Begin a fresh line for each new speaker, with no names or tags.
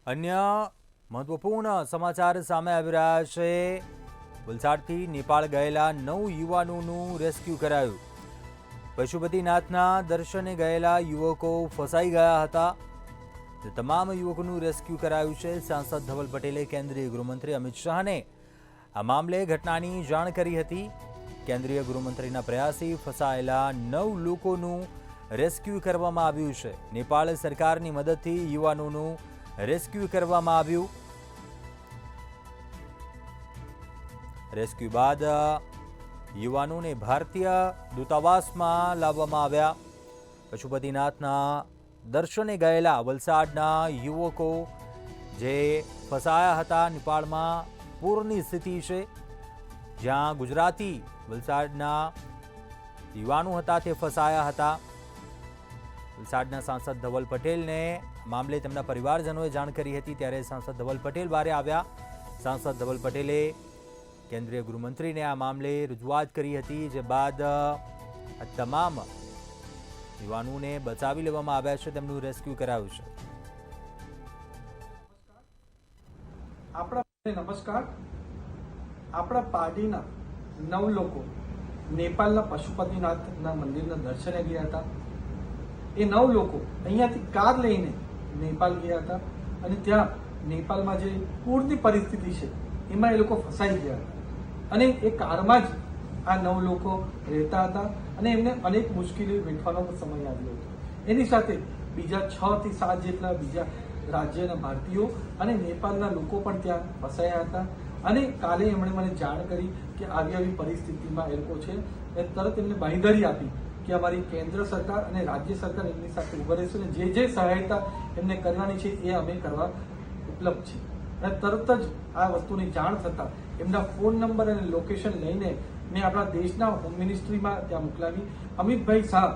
अन्य महत्वपूर्ण समाचार सामे આવી રહ્યા છે। વલસાડથી નેપાળ ગયેલા 9 યુવાનોનું રેસ્ક્યુ કરાયું। પશુપતિનાથના દર્શને ગયેલા યુવકો ફસાઈ ગયા હતા। તમામ યુવકોનું રેસ્ક્યુ કરાયું છે। સાંસદ ધવલ પટેલે કેન્દ્રીય ગૃહમંત્રી અમિત શાહને આ મામલે ઘટનાની જાણ કરી હતી। કેન્દ્રીય ગૃહમંત્રીના પ્રયાસથી ફસાયેલા 9 લોકોનું રેસ્ક્યુ કરવામાં આવ્યું છે। નેપાળ સરકારની મદદથી યુવાનોનું રેસ્ક્યુ કરવામાં આવ્યું। રેસ્ક્યુ બાદ યુવાનોને ભારતીય દૂતાવાસમાં લાવવામાં આવ્યા। પશુપતિનાથના દર્શને ગયેલા વલસાડના યુવકો જે ફસાયા હતા। નેપાળમાં પૂરની સ્થિતિ છે, જ્યાં ગુજરાતી વલસાડના યુવાનો હતા તે ફસાયા હતા। વલસાડના સાંસદ ધવલ પટેલને મામલે તેમના પરિવારજનોએ જાણ કરી હતી, ત્યારે સાંસદ ધવલ પટેલ બારે આવ્યા। સાંસદ ધવલ પટેલે કેન્દ્રીય ગૃહમંત્રીને આ મામલે રજૂઆત કરી હતી, જે બાદ આ તમામ યુવાનોને બચાવી લેવામાં આવ્યા છે, તેમનું રેસ્ક્યુ કરાયું છે।
નમસ્કાર। આપણા પાર્ટીના 9 લોકો નેપાળના પશુપતિનાથના મંદિરના દર્શને ગયા હતા। એ 9 લોકો અહીંયાથી કાર લઈને નેપાળ ગયા હતા અને ત્યાં નેપાળમાં જે પૂરની પરિસ્થિતિ છે એમાં એ લોકો ફસાઈ ગયા હતા અને એ કારમાં જ આ 9 લોકો રહેતા હતા અને એમને અનેક મુશ્કેલીઓ વેઠવાનો સમય આવ્યો હતો। એની સાથે બીજા 6 થી 7 જેટલા બીજા રાજ્યના ભારતીયો અને નેપાળના લોકો પણ ત્યાં ફસાયા હતા અને કાલે એમણે મને જાણ કરી કે આવી પરિસ્થિતિમાં એ લોકો છે। તરત એમને બાંહેધરી આપી કે અમારી કેન્દ્ર સરકાર અને રાજ્ય સરકાર એમની સાથે ઉભા રહેશે અને જે સહાયતા એમને કરવાની છે એ અમે કરવા ઉપલબ્ધ છે। અને તરત જ આ વસ્તુની જાણ થતાં એમના ફોન નંબર અને લોકેશન લઈને મેં આપણા દેશના હોમ મિનિસ્ટ્રીમાં ત્યાં મોકલાવી। અમિતભાઈ શાહ